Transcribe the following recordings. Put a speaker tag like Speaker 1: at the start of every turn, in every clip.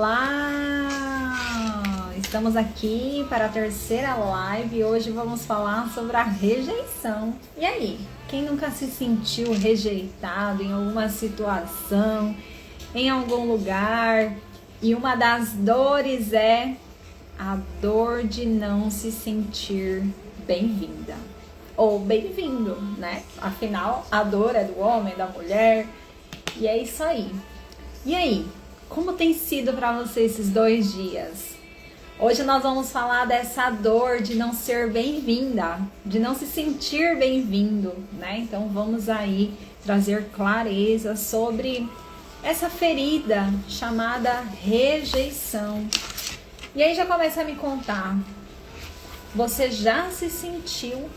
Speaker 1: Olá! Estamos aqui para a terceira live e hoje vamos falar sobre a rejeição. E aí, quem nunca se sentiu rejeitado em alguma situação, em algum lugar? E uma das dores é a dor de não se sentir bem-vinda ou bem-vindo, né? Afinal, a dor é do homem, da mulher, e é isso aí. E aí, como tem sido para você esses 2 dias? Hoje nós vamos falar dessa dor de não ser bem-vinda, de não se sentir bem-vindo, né? Então vamos aí trazer clareza sobre essa ferida chamada rejeição. E aí já começa a me contar, você já se sentiu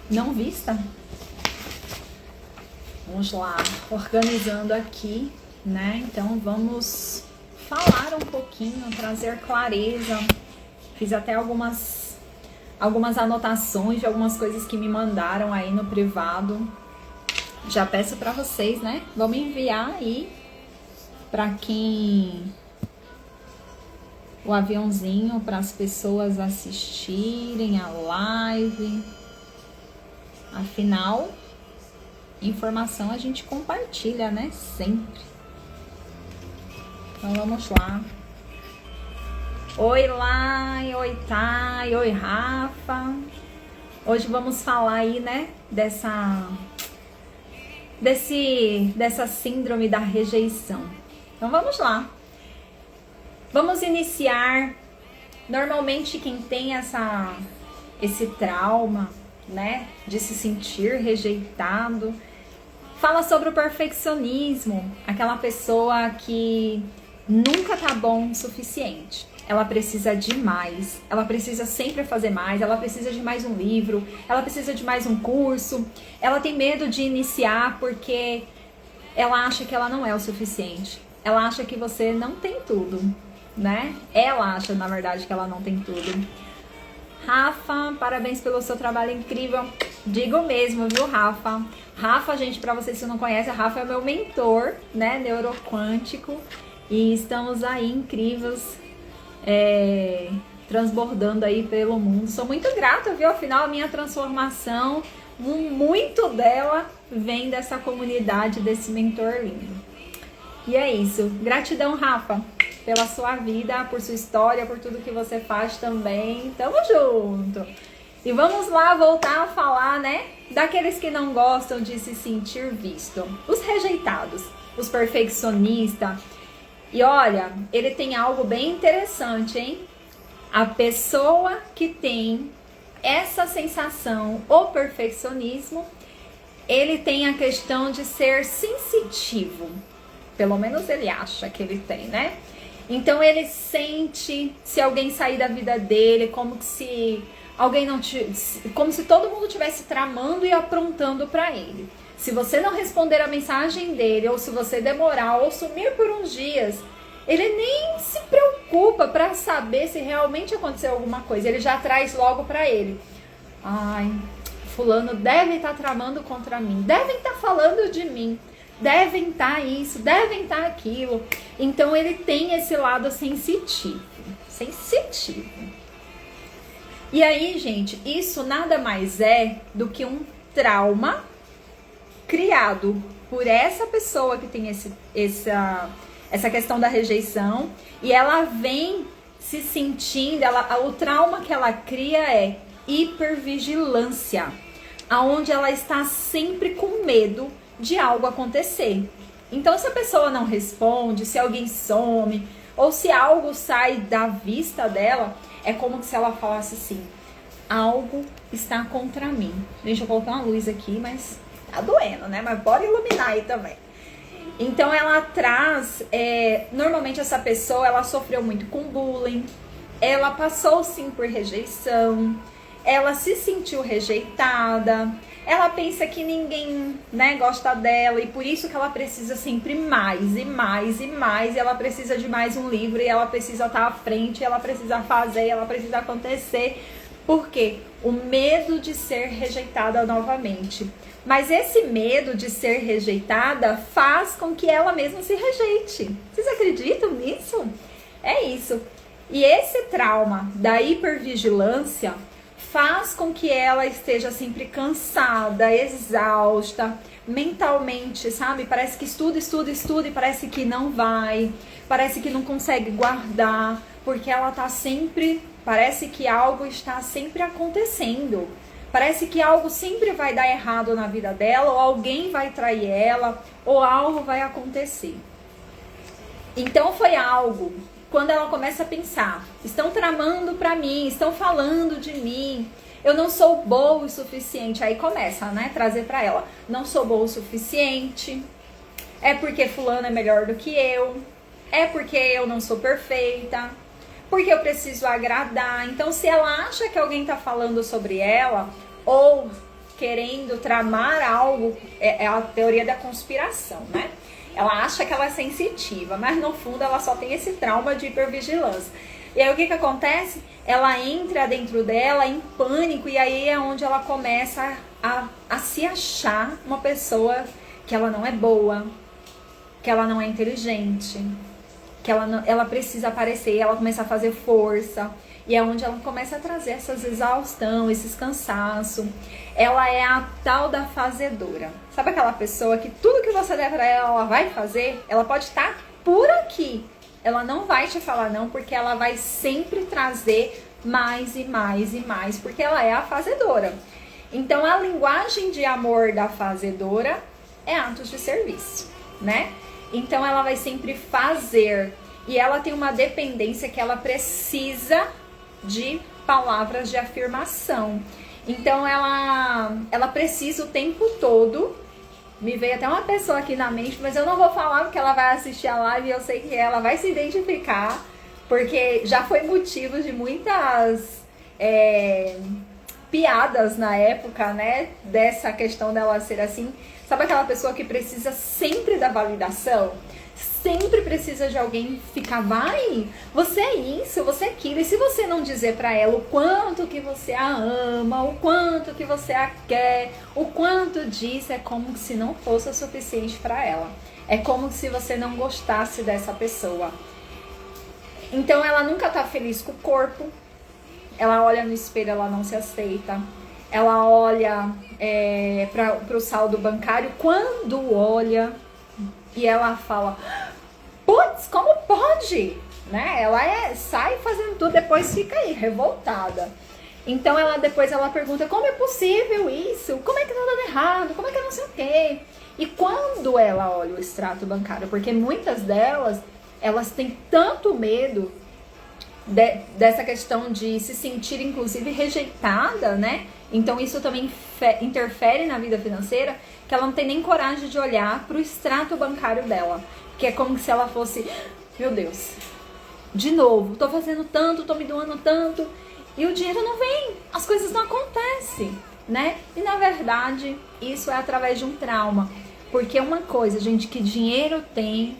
Speaker 1: não vista? Vamos lá, organizando aqui, né? Então vamos falar um pouquinho, trazer clareza. Fiz até algumas anotações de algumas coisas que me mandaram aí no privado. Já peço para vocês, né? Vamos enviar aí para quem o aviãozinho para as pessoas assistirem a live. Afinal, informação a gente compartilha, né? Sempre. Então vamos lá. Oi Lai, oi Thay, oi Rafa. Hoje vamos falar aí, né? Dessa síndrome da rejeição. Então vamos lá. Vamos iniciar. Normalmente quem tem esse trauma, né, de se sentir rejeitado, fala sobre o perfeccionismo, aquela pessoa que nunca tá bom o suficiente. Ela precisa de mais, ela precisa sempre fazer mais, ela precisa de mais um livro, ela precisa de mais um curso, ela tem medo de iniciar porque ela acha que ela não é o suficiente, ela acha que você não tem tudo, né? Ela acha, na verdade, que ela não tem tudo. Rafa, parabéns pelo seu trabalho incrível. Digo mesmo, viu, Rafa? Rafa, gente, pra vocês que não conhecem, Rafa é meu mentor, né, neuroquântico. E estamos aí incríveis, transbordando aí pelo mundo. Sou muito grata, viu? Afinal, a minha transformação, muito dela vem dessa comunidade, desse mentor lindo. E é isso. Gratidão, Rafa, pela sua vida, por sua história, por tudo que você faz também. Tamo junto! E vamos lá voltar a falar, né, daqueles que não gostam de se sentir visto. Os rejeitados, os perfeccionistas. E olha, ele tem algo bem interessante, hein? A pessoa que tem essa sensação, o perfeccionismo, ele tem a questão de ser sensitivo. Pelo menos ele acha que ele tem, né? Então ele sente se alguém sair da vida dele, como se todo mundo estivesse tramando e aprontando para ele. Se você não responder a mensagem dele, ou se você demorar ou sumir por uns dias, ele nem se preocupa para saber se realmente aconteceu alguma coisa. Ele já traz logo para ele. Ai, fulano deve estar tramando contra mim, devem estar falando de mim. Devem estar isso, devem estar aquilo. Então ele tem esse lado sensitivo. E aí, gente, isso nada mais é do que um trauma criado por essa pessoa que tem essa questão da rejeição. E ela vem se sentindo, o trauma que ela cria é hipervigilância, aonde ela está sempre com medo de algo acontecer. Então, se a pessoa não responde, se alguém some, ou se algo sai da vista dela, é como se ela falasse assim: algo está contra mim. Deixa eu colocar uma luz aqui, mas tá doendo, né? Mas bora iluminar aí também. Então, ela traz... normalmente, essa pessoa, ela sofreu muito com bullying, ela passou, sim, por rejeição, ela se sentiu rejeitada, ela pensa que ninguém, né, gosta dela, e por isso que ela precisa sempre mais e mais e mais, e ela precisa de mais um livro, e ela precisa estar à frente, ela precisa fazer, ela precisa acontecer. Por quê? O medo de ser rejeitada novamente. Mas esse medo de ser rejeitada faz com que ela mesma se rejeite. Vocês acreditam É isso. E esse trauma da hipervigilância faz com que ela esteja sempre cansada, exausta, mentalmente, sabe? Parece que estuda e parece que não vai, parece que não consegue guardar, porque ela tá sempre, parece que algo está sempre acontecendo. Parece que algo sempre vai dar errado na vida dela, ou alguém vai trair ela, ou algo vai acontecer. Então foi algo, quando ela começa a pensar, estão tramando pra mim, estão falando de mim, eu não sou boa o suficiente. Aí começa, né, trazer pra ela, não sou boa o suficiente, é porque fulano é melhor do que eu, é porque eu não sou perfeita, porque eu preciso agradar. Então, se ela acha que alguém tá falando sobre ela, ou querendo tramar algo, é a teoria da conspiração, né? Ela acha que ela é sensitiva, mas no fundo ela só tem esse trauma de hipervigilância. E aí o que acontece? Ela entra dentro dela em pânico, e aí é onde ela começa a se achar uma pessoa que ela não é boa, que ela não é inteligente, que ela precisa aparecer, ela começa a fazer força, e é onde ela começa a trazer essas exaustão, esses cansaços. Ela é a tal da fazedora. Sabe aquela pessoa que tudo que você der pra ela vai fazer? Ela pode estar por aqui, ela não vai te falar não, porque ela vai sempre trazer mais e mais e mais, porque ela é a fazedora. Então a linguagem de amor da fazedora é atos de serviço, né? Então ela vai sempre fazer, e ela tem uma dependência que ela precisa de palavras de afirmação. Então ela precisa o tempo todo. Me veio até uma pessoa aqui na mente, mas eu não vou falar porque ela vai assistir a live e eu sei que ela vai se identificar, porque já foi motivo de muitas piadas na época, né? Dessa questão dela ser assim. Sabe aquela pessoa que precisa sempre da validação? Sempre precisa de alguém ficar, vai, você é isso, você é aquilo. E se você não dizer pra ela o quanto que você a ama, o quanto que você a quer, o quanto disso, é como se não fosse o suficiente pra ela. É como se você não gostasse dessa pessoa. Então ela nunca tá feliz com o corpo. Ela olha no espelho, ela não se aceita. Ela olha para o saldo bancário, quando olha, e ela fala, putz, como pode? Né? Ela sai fazendo tudo, depois fica aí, revoltada. Então depois ela pergunta, como é possível isso? Como é que tá dando errado? Como é que não sei o quê? E quando ela olha o extrato bancário, porque muitas delas, elas têm tanto medo dessa questão de se sentir, inclusive, rejeitada, né? Então isso também interfere na vida financeira, que ela não tem nem coragem de olhar para o extrato bancário dela, que é como se ela fosse, meu Deus, de novo, tô fazendo tanto, tô me doando tanto, e o dinheiro não vem, as coisas não acontecem, né? E na verdade, isso é através de um trauma, porque uma coisa, gente, que dinheiro tem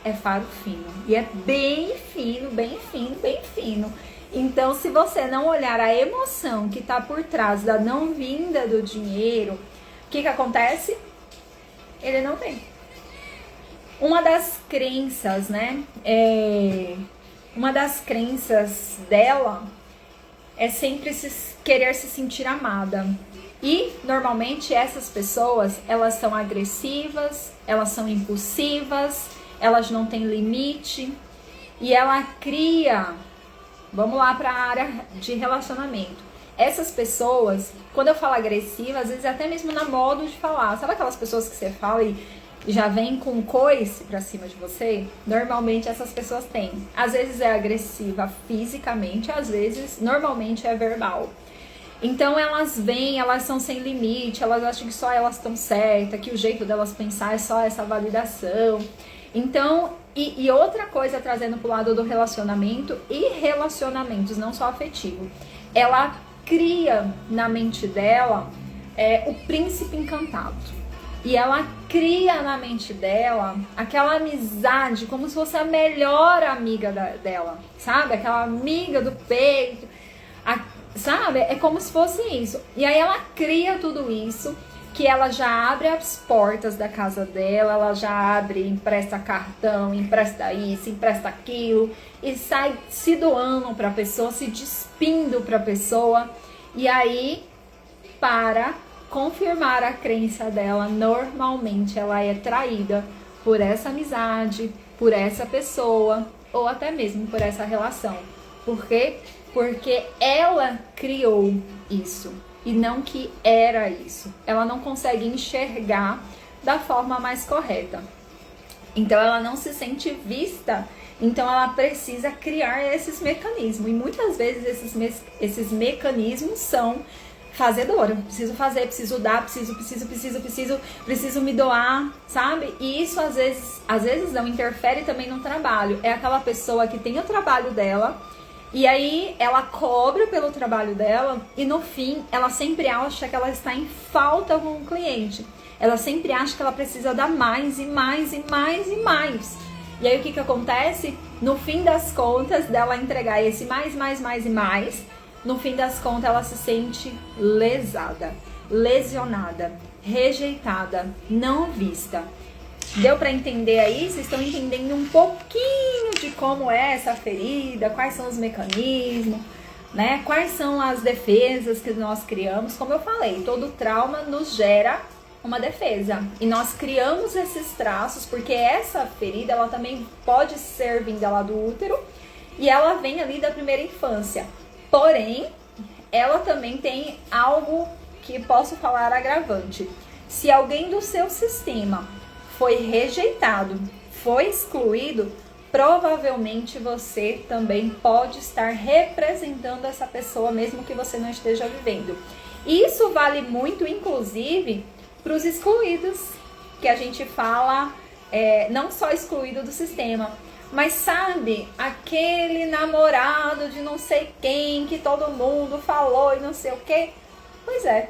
Speaker 1: é faro fino, e é bem fino, bem fino, bem fino. Então, se você não olhar a emoção que está por trás da não vinda do dinheiro, o que acontece? Ele não vem. Uma das crenças, né? Uma das crenças dela é sempre querer se sentir amada. E, normalmente, essas pessoas, elas são agressivas, elas são impulsivas, elas não têm limite, e ela cria... Vamos lá para a área de relacionamento. Essas pessoas, quando eu falo agressiva, às vezes até mesmo na modo de falar. Sabe aquelas pessoas que você fala e já vem com um coice pra cima de você? Normalmente essas pessoas têm. Às vezes é agressiva fisicamente, às vezes, normalmente é verbal. Então elas vêm, elas são sem limite, elas acham que só elas estão certas, que o jeito delas pensar é só essa validação. Então... E outra coisa, trazendo pro lado do relacionamento e relacionamentos, não só afetivo, ela cria na mente dela o príncipe encantado. E ela cria na mente dela aquela amizade como se fosse a melhor amiga dela, sabe? Aquela amiga do peito, sabe? É como se fosse isso. E aí ela cria tudo isso, que ela já abre as portas da casa dela, ela já abre, empresta cartão, empresta isso, empresta aquilo, e sai se doando para a pessoa, se despindo para a pessoa, e aí, para confirmar a crença dela, normalmente ela é traída por essa amizade, por essa pessoa, ou até mesmo por essa relação. Por quê? Porque ela criou isso e não que era isso. Ela não consegue enxergar da forma mais correta. Então ela não se sente vista. Então ela precisa criar esses mecanismos. E muitas vezes esses mecanismos são fazedora. Preciso fazer, preciso dar, preciso me doar, sabe? E isso às vezes não interfere também no trabalho. É aquela pessoa que tem o trabalho dela e aí ela cobra pelo trabalho dela e no fim ela sempre acha que ela está em falta com o cliente. Ela sempre acha que ela precisa dar mais e mais e mais e mais. E aí o que acontece? No fim das contas, dela entregar esse mais e mais, no fim das contas ela se sente lesada, lesionada, rejeitada, não vista. Deu para entender aí? Vocês estão entendendo um pouquinho de como é essa ferida, quais são os mecanismos, né? Quais são as defesas que nós criamos? Como eu falei, todo trauma nos gera uma defesa. E nós criamos esses traços porque essa ferida, ela também pode ser vinda lá do útero e ela vem ali da primeira infância. Porém, ela também tem algo que posso falar agravante. Se alguém do seu sistema foi rejeitado, foi excluído, provavelmente você também pode estar representando essa pessoa, mesmo que você não esteja vivendo. Isso vale muito, inclusive, para os excluídos, que a gente fala, não só excluído do sistema, mas sabe, aquele namorado de não sei quem, que todo mundo falou e não sei o que. Pois é,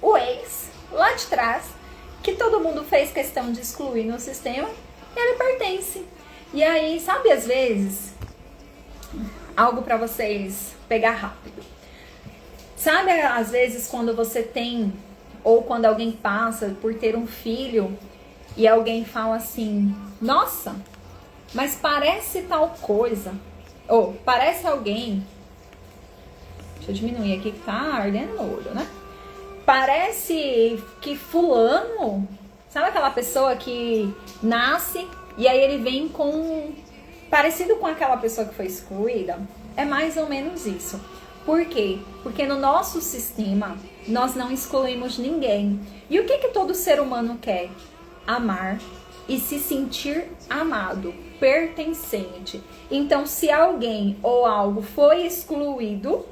Speaker 1: o ex, lá de trás, que todo mundo fez questão de excluir no sistema, ele pertence. E aí, sabe, às vezes, algo para vocês pegar rápido. Sabe, às vezes, quando você tem, ou quando alguém passa por ter um filho, e alguém fala assim, nossa, mas parece tal coisa, ou parece alguém, deixa eu diminuir aqui que tá ardendo no olho, né? Parece que fulano, sabe aquela pessoa que nasce e aí ele vem com, parecido com aquela pessoa que foi excluída? É mais ou menos isso. Por quê? Porque no nosso sistema nós não excluímos ninguém. E o que todo ser humano quer? Amar e se sentir amado, pertencente. Então, se alguém ou algo foi excluído,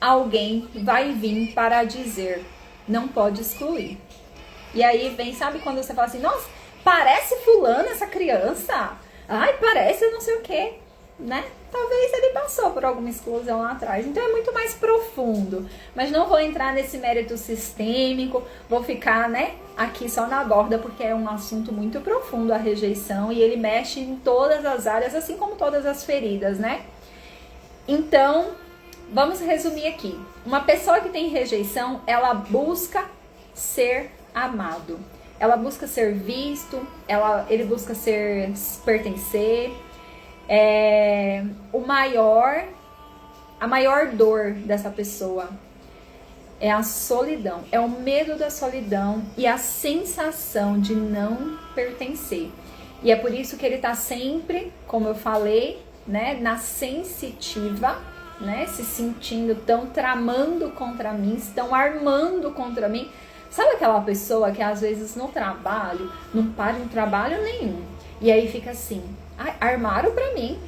Speaker 1: alguém vai vir para dizer, não pode excluir. E aí vem, sabe quando você fala assim, nossa, parece fulano essa criança, ai, parece não sei o que, né? Talvez ele passou por alguma exclusão lá atrás. Então é muito mais profundo. Mas não vou entrar nesse mérito sistêmico, vou ficar, né, aqui só na borda, porque é um assunto muito profundo a rejeição e ele mexe em todas as áreas, assim como todas as feridas, né? Então, vamos resumir aqui. Uma pessoa que tem rejeição, ela busca ser amado. Ela busca ser visto, ele busca pertencer. A maior dor dessa pessoa é a solidão, é o medo da solidão e a sensação de não pertencer. E é por isso que ele tá sempre, como eu falei, né, na sensitiva, né, se sentindo, tão tramando contra mim, estão armando contra mim. Sabe aquela pessoa que às vezes no trabalho, não para em trabalho nenhum, e aí fica assim, ai, armaram pra mim,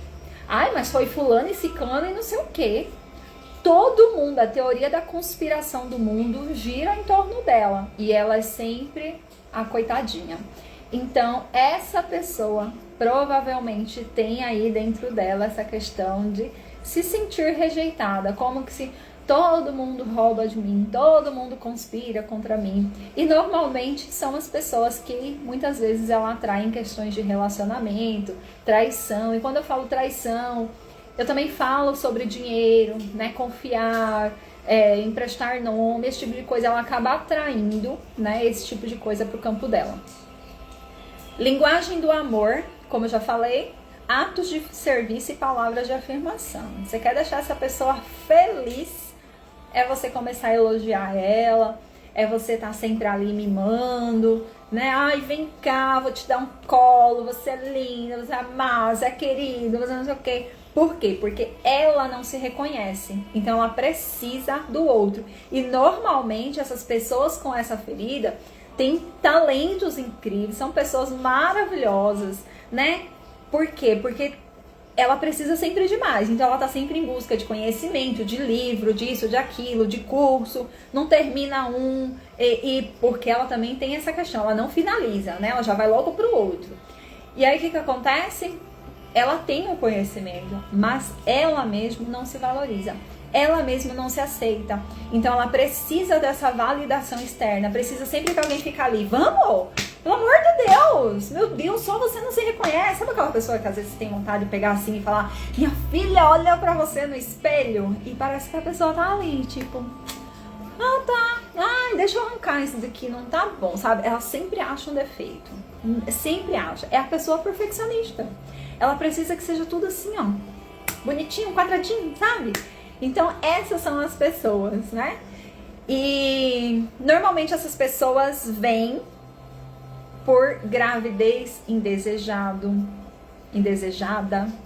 Speaker 1: ai, mas foi fulano e ciclano e não sei o que. Todo mundo, a teoria da conspiração do mundo gira em torno dela, e ela é sempre a coitadinha. Então, essa pessoa provavelmente tem aí dentro dela essa questão de se sentir rejeitada, como que se todo mundo rouba de mim, todo mundo conspira contra mim. E normalmente são as pessoas que muitas vezes ela atrai em questões de relacionamento, traição. E quando eu falo traição, eu também falo sobre dinheiro, né? Confiar, emprestar nome, esse tipo de coisa, ela acaba atraindo, né, esse tipo de coisa pro campo dela. Linguagem do amor, como eu já falei, atos de serviço e palavras de afirmação. Você quer deixar essa pessoa feliz, é você começar a elogiar ela, é você estar sempre ali mimando, né? Ai, vem cá, vou te dar um colo, você é linda, você é amada, você é querida, você não sei o quê. Por quê? Porque ela não se reconhece, então ela precisa do outro. E normalmente essas pessoas com essa ferida têm talentos incríveis, são pessoas maravilhosas, né? Por quê? Porque ela precisa sempre de mais, então ela tá sempre em busca de conhecimento, de livro, disso, de aquilo, de curso, não termina um, e porque ela também tem essa questão, ela não finaliza, né? Ela já vai logo pro outro. E aí o que acontece? Ela tem o conhecimento, mas ela mesma não se valoriza, ela mesma não se aceita. Então ela precisa dessa validação externa, precisa sempre que alguém ficar ali, vamos! Pelo amor de Deus, meu Deus, só você não se reconhece. Sabe aquela pessoa que às vezes tem vontade de pegar assim e falar, minha filha, olha pra você no espelho? E parece que a pessoa tá ali, tipo, ah, tá, ai, deixa eu arrancar isso daqui, não tá bom, sabe? Ela sempre acha um defeito, sempre acha. É a pessoa perfeccionista. Ela precisa que seja tudo assim, ó, bonitinho, quadradinho, sabe? Então essas são as pessoas, né? E normalmente essas pessoas vêm por gravidez indesejada,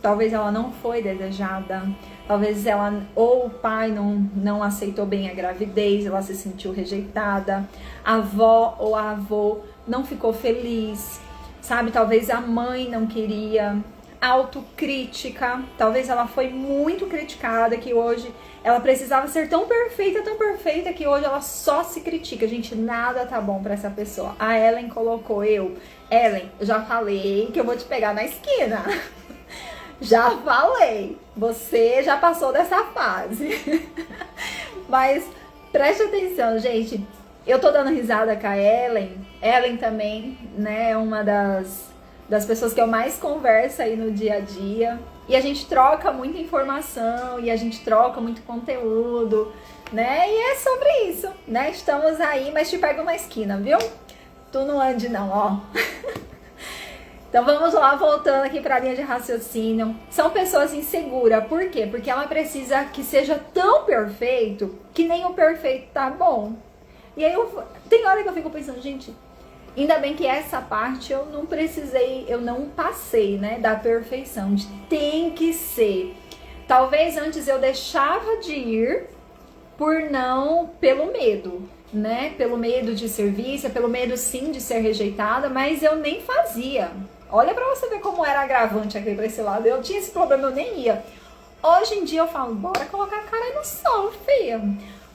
Speaker 1: talvez ela não foi desejada, talvez ela ou o pai não aceitou bem a gravidez, ela se sentiu rejeitada, a avó ou a avô não ficou feliz, sabe? Talvez a mãe não queria, autocrítica, talvez ela foi muito criticada que hoje ela precisava ser tão perfeita que hoje ela só se critica. Gente, nada tá bom pra essa pessoa. A Ellen colocou Ellen, eu já falei que eu vou te pegar na esquina. Já falei, você já passou dessa fase. Mas preste atenção, gente, eu tô dando risada com a Ellen também, né, é uma das pessoas que eu mais converso aí no dia a dia. E a gente troca muita informação, e a gente troca muito conteúdo, né? E é sobre isso, né? Estamos aí, mas te pego na esquina, viu? Tu não ande não, ó. Então vamos lá, voltando aqui para a linha de raciocínio. São pessoas inseguras, por quê? Porque ela precisa que seja tão perfeito que nem o perfeito tá bom. E aí tem hora que eu fico pensando, gente, ainda bem que essa parte eu não precisei, eu não passei, né, da perfeição, de tem que ser. Talvez antes eu deixava de ir pelo medo, né, pelo medo de ser vista, pelo medo sim de ser rejeitada, mas eu nem fazia. Olha pra você ver como era agravante aqui pra esse lado, eu tinha esse problema, eu nem ia. Hoje em dia eu falo, bora colocar a cara aí no sol, filha.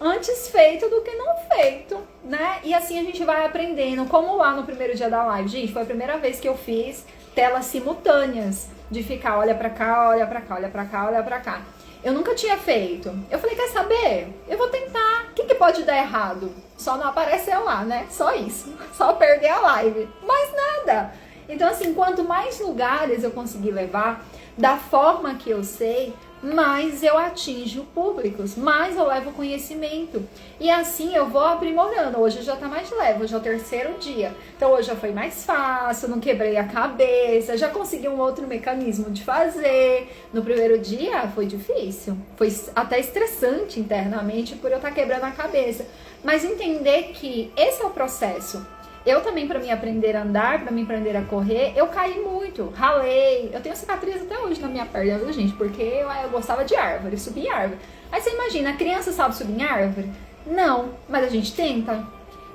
Speaker 1: Antes feito do que não feito, né? E assim a gente vai aprendendo, como lá no primeiro dia da live. Gente, foi a primeira vez que eu fiz telas simultâneas, de ficar olha pra cá, olha pra cá, olha pra cá, olha pra cá. Eu nunca tinha feito. Eu falei, quer saber? Eu vou tentar. O que pode dar errado? Só não aparecer lá, né? Só isso. Só perder a live. Mais nada. Então assim, quanto mais lugares eu conseguir levar, da forma que eu sei, mais eu atinjo públicos, mais eu levo conhecimento. E assim eu vou aprimorando. Hoje já tá mais leve, hoje é o terceiro dia. Então hoje já foi mais fácil, não quebrei a cabeça, já consegui um outro mecanismo de fazer. No primeiro dia foi difícil, foi até estressante internamente por eu estar quebrando a cabeça. Mas entender que esse é o processo. Eu também, para mim aprender a andar, para mim aprender a correr, eu caí muito, ralei. Eu tenho cicatriz até hoje na minha perna, viu, gente? Porque eu gostava de árvore, subir em árvore. Aí você imagina, a criança sabe subir em árvore? Não, mas a gente tenta.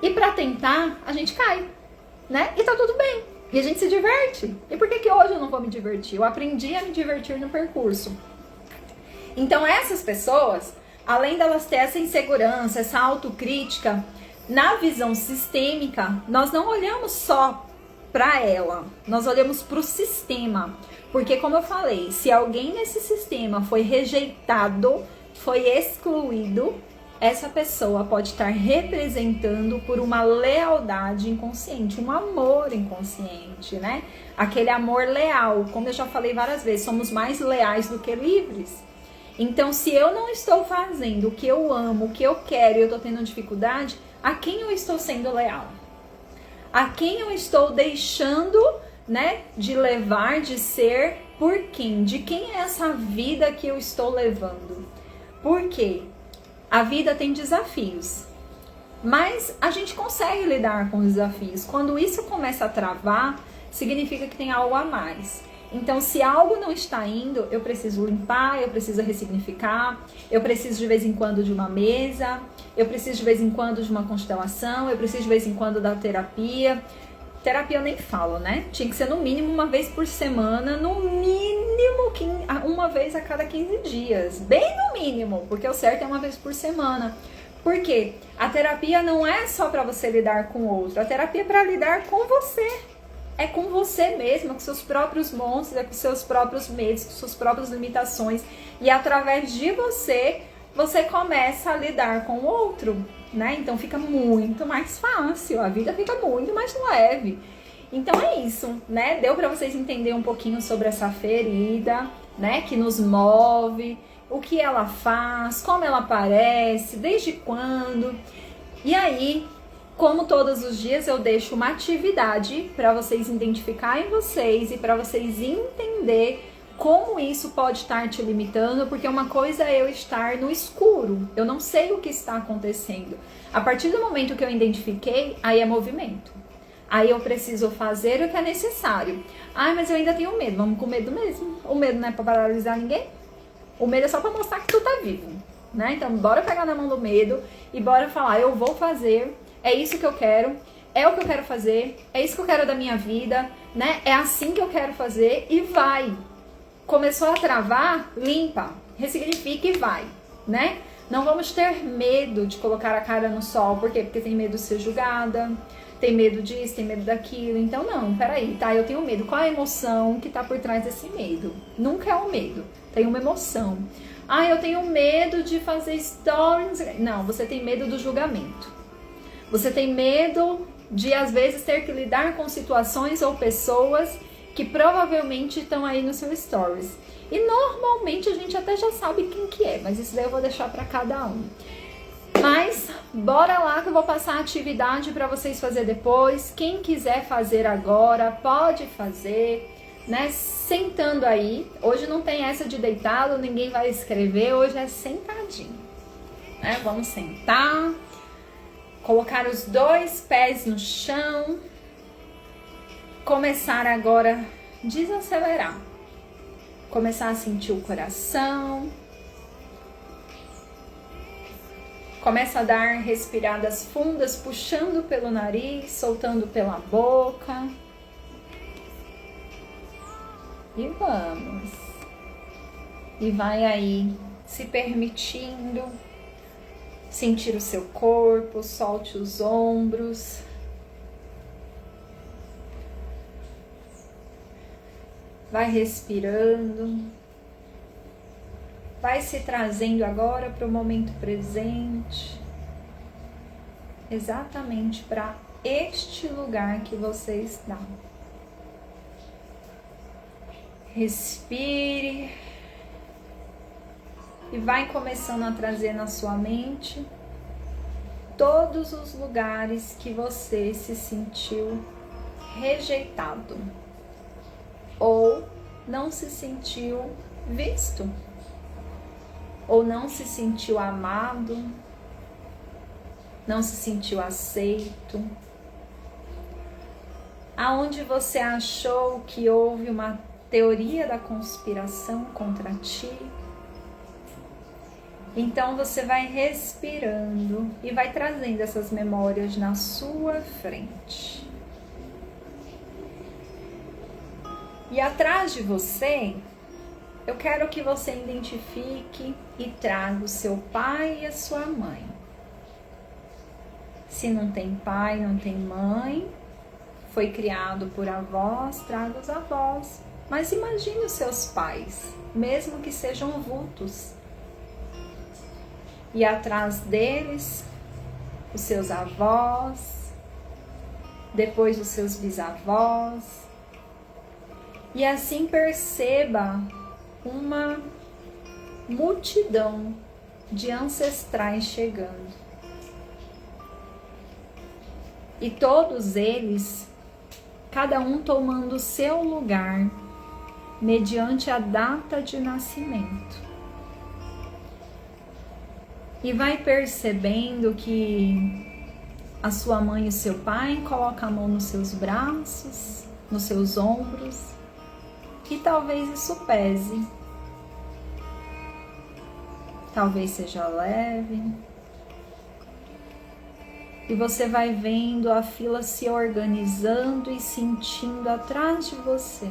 Speaker 1: E para tentar, a gente cai, né? E tá tudo bem. E a gente se diverte. E por que hoje eu não vou me divertir? Eu aprendi a me divertir no percurso. Então essas pessoas, além delas ter essa insegurança, essa autocrítica, na visão sistêmica, nós não olhamos só para ela, nós olhamos para o sistema. Porque, como eu falei, se alguém nesse sistema foi rejeitado, foi excluído, essa pessoa pode estar representando por uma lealdade inconsciente, um amor inconsciente, né? Aquele amor leal, como eu já falei várias vezes, somos mais leais do que livres. Então, se eu não estou fazendo o que eu amo, o que eu quero e eu estou tendo dificuldade, a quem eu estou sendo leal? A quem eu estou deixando, né, de levar, de ser, por quem? De quem é essa vida que eu estou levando? Por quê? A vida tem desafios, mas a gente consegue lidar com os desafios. Quando isso começa a travar, significa que tem algo a mais. Então, se algo não está indo, eu preciso limpar, eu preciso ressignificar, eu preciso de vez em quando de uma mesa, eu preciso de vez em quando de uma constelação, eu preciso de vez em quando da terapia. Terapia eu nem falo, né? Tinha que ser no mínimo uma vez por semana, no mínimo uma vez a cada 15 dias. Bem no mínimo, porque o certo é uma vez por semana. Por quê? A terapia não é só para você lidar com o outro, a terapia é para lidar com você. É com você mesmo, com seus próprios monstros, é com seus próprios medos, com suas próprias limitações. E através de você, você começa a lidar com o outro, né? Então fica muito mais fácil, a vida fica muito mais leve. Então é isso, né? Deu para vocês entenderem um pouquinho sobre essa ferida, né? Que nos move, o que ela faz, como ela aparece, desde quando. E aí, como todos os dias, eu deixo uma atividade para vocês identificarem vocês e para vocês entender como isso pode estar te limitando, porque uma coisa é eu estar no escuro, eu não sei o que está acontecendo. A partir do momento que eu identifiquei, aí é movimento. Aí eu preciso fazer o que é necessário. Ah, mas eu ainda tenho medo. Vamos com medo mesmo. O medo não é para paralisar ninguém. O medo é só para mostrar que tu tá vivo, né? Então bora pegar na mão do medo e bora falar, eu vou fazer. É isso que eu quero, é o que eu quero fazer, é isso que eu quero da minha vida, né? É assim que eu quero fazer e vai. Começou a travar, limpa, ressignifica e vai, né? Não vamos ter medo de colocar a cara no sol, por quê? Porque tem medo de ser julgada, tem medo disso, tem medo daquilo. Então não, peraí, tá? Eu tenho medo. Qual é a emoção que tá por trás desse medo? Nunca é um medo, tem uma emoção. Ah, eu tenho medo de fazer stories. Não, você tem medo do julgamento. Você tem medo de, às vezes, ter que lidar com situações ou pessoas que provavelmente estão aí no seu stories. E normalmente a gente até já sabe quem que é, mas isso daí eu vou deixar para cada um. Mas bora lá que eu vou passar a atividade para vocês fazer depois. Quem quiser fazer agora, pode fazer, né? Sentando aí. Hoje não tem essa de deitado, ninguém vai escrever, hoje é sentadinho. Né? Vamos sentar. Colocar os 2 pés no chão. Começar agora a desacelerar. Começar a sentir o coração. Começa a dar respiradas fundas, puxando pelo nariz, soltando pela boca. E vamos. E vai aí se permitindo sentir o seu corpo, solte os ombros. Vai respirando. Vai se trazendo agora para o momento presente. Exatamente para este lugar que você está. Respire. E vai começando a trazer na sua mente todos os lugares que você se sentiu rejeitado ou não se sentiu visto ou não se sentiu amado, não se sentiu aceito, aonde você achou que houve uma teoria da conspiração contra ti. Então você vai respirando e vai trazendo essas memórias na sua frente. E atrás de você, eu quero que você identifique e traga o seu pai e a sua mãe. Se não tem pai, não tem mãe, foi criado por avós, traga os avós. Mas imagine os seus pais, mesmo que sejam vultos. E atrás deles, os seus avós, depois os seus bisavós. E assim perceba uma multidão de ancestrais chegando. E todos eles, cada um tomando seu lugar, mediante a data de nascimento. E vai percebendo que a sua mãe e seu pai colocam a mão nos seus braços, nos seus ombros, e talvez isso pese. Talvez seja leve. E você vai vendo a fila se organizando e sentindo atrás de você.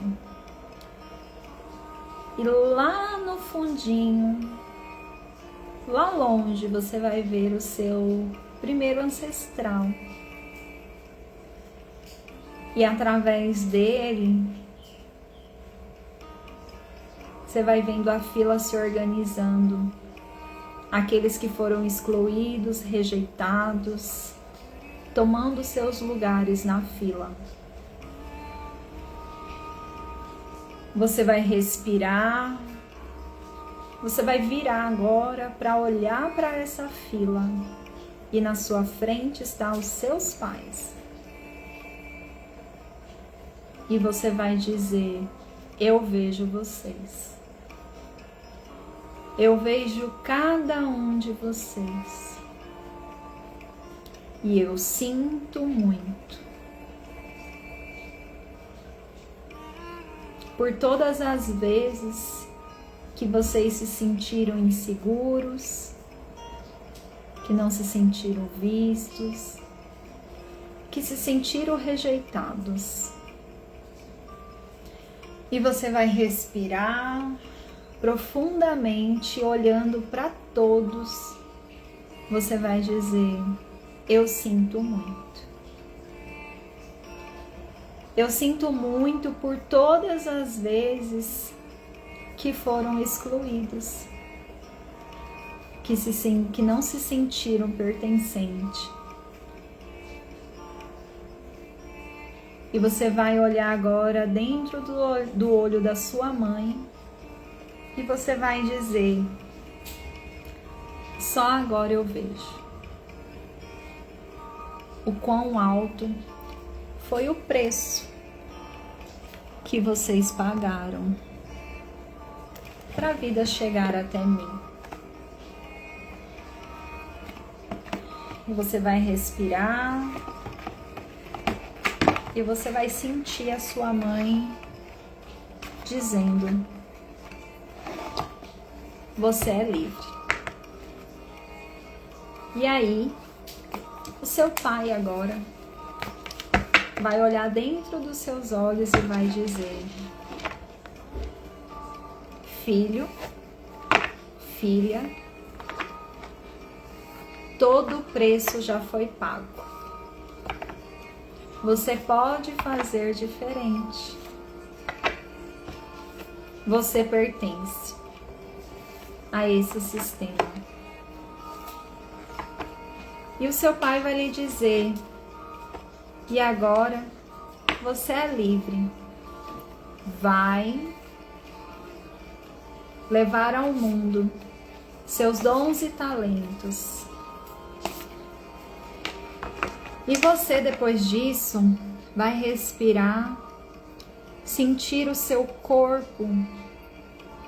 Speaker 1: E lá no fundinho, lá longe, você vai ver o seu primeiro ancestral. E através dele, você vai vendo a fila se organizando. Aqueles que foram excluídos, rejeitados, tomando seus lugares na fila. Você vai respirar. Você vai virar agora para olhar para essa fila. E na sua frente estão os seus pais. E você vai dizer: eu vejo vocês. Eu vejo cada um de vocês. E eu sinto muito por todas as vezes que vocês se sentiram inseguros, que não se sentiram vistos, que se sentiram rejeitados. E você vai respirar profundamente, olhando para todos. Você vai dizer: eu sinto muito. Eu sinto muito por todas as vezes que foram excluídos, que não se sentiram pertencentes. E você vai olhar agora dentro do olho da sua mãe e você vai dizer: só agora eu vejo o quão alto foi o preço que vocês pagaram para a vida chegar até mim. E você vai respirar e você vai sentir a sua mãe dizendo: você é livre. E aí, o seu pai agora vai olhar dentro dos seus olhos e vai dizer: filho, filha, todo o preço já foi pago. Você pode fazer diferente. Você pertence a esse sistema. E o seu pai vai lhe dizer: e agora você é livre. Vai levar ao mundo seus dons e talentos. E você, depois disso, vai respirar, sentir o seu corpo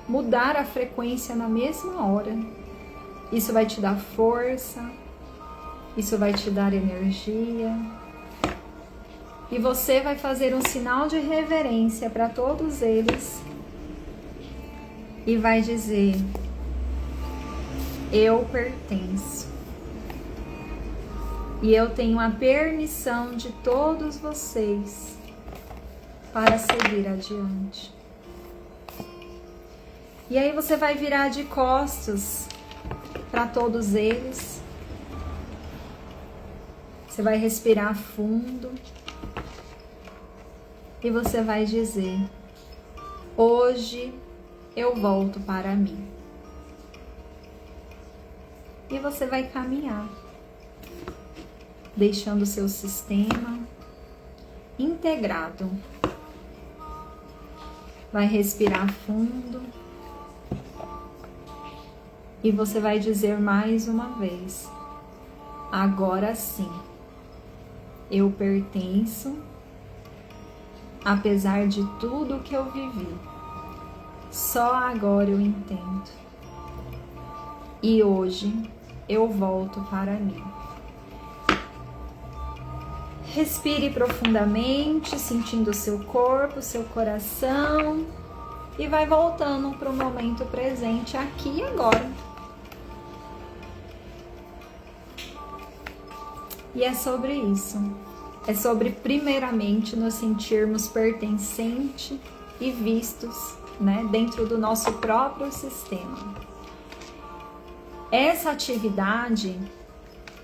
Speaker 1: mudar a frequência na mesma hora. Isso vai te dar força, isso vai te dar energia. E você vai fazer um sinal de reverência para todos eles e vai dizer: eu pertenço. E eu tenho a permissão de todos vocês para seguir adiante. E aí você vai virar de costas para todos eles. Você vai respirar fundo. E você vai dizer: hoje eu volto para mim. E você vai caminhar, deixando o seu sistema integrado. Vai respirar fundo. E você vai dizer mais uma vez: agora sim, eu pertenço, apesar de tudo que eu vivi. Só agora eu entendo. E hoje eu volto para mim. Respire profundamente, sentindo o seu corpo, seu coração, e vai voltando para o momento presente, aqui e agora. E é sobre isso. É sobre, primeiramente, nos sentirmos pertencentes e vistos, né, dentro do nosso próprio sistema. Essa atividade,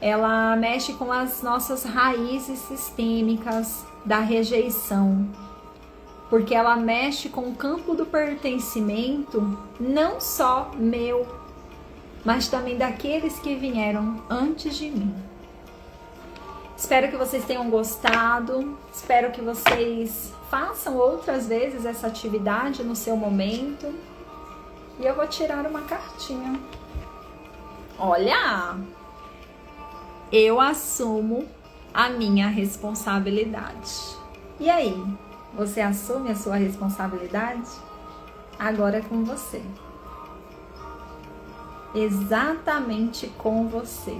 Speaker 1: ela mexe com as nossas raízes sistêmicas da rejeição, porque ela mexe com o campo do pertencimento, não só meu, mas também daqueles que vieram antes de mim. Espero que vocês tenham gostado, espero que vocês façam outras vezes essa atividade no seu momento. E eu vou tirar uma cartinha. Olha! Eu assumo a minha responsabilidade. E aí, você assume a sua responsabilidade? Agora é com você. Exatamente com você.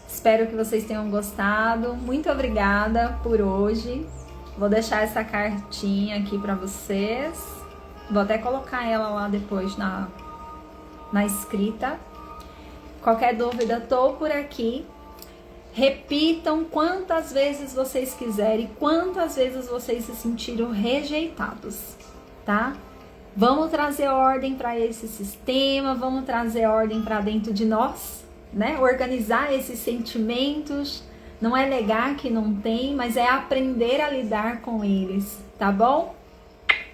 Speaker 1: Espero que vocês tenham gostado. Muito obrigada por hoje. Vou deixar essa cartinha aqui para vocês. Vou até colocar ela lá depois na escrita. Qualquer dúvida, tô por aqui. Repitam quantas vezes vocês quiserem, quantas vezes vocês se sentiram rejeitados, tá? Vamos trazer ordem para esse sistema, vamos trazer ordem para dentro de nós, né? Organizar esses sentimentos. Não é negar que não tem, mas é aprender a lidar com eles, tá bom?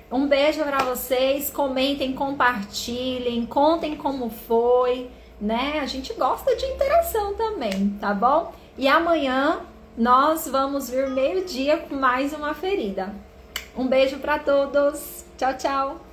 Speaker 1: Um beijo para vocês, comentem, compartilhem, contem como foi, né? A gente gosta de interação também, tá bom? E amanhã nós vamos vir meio-dia com mais uma ferida. Um beijo para todos. Tchau, tchau.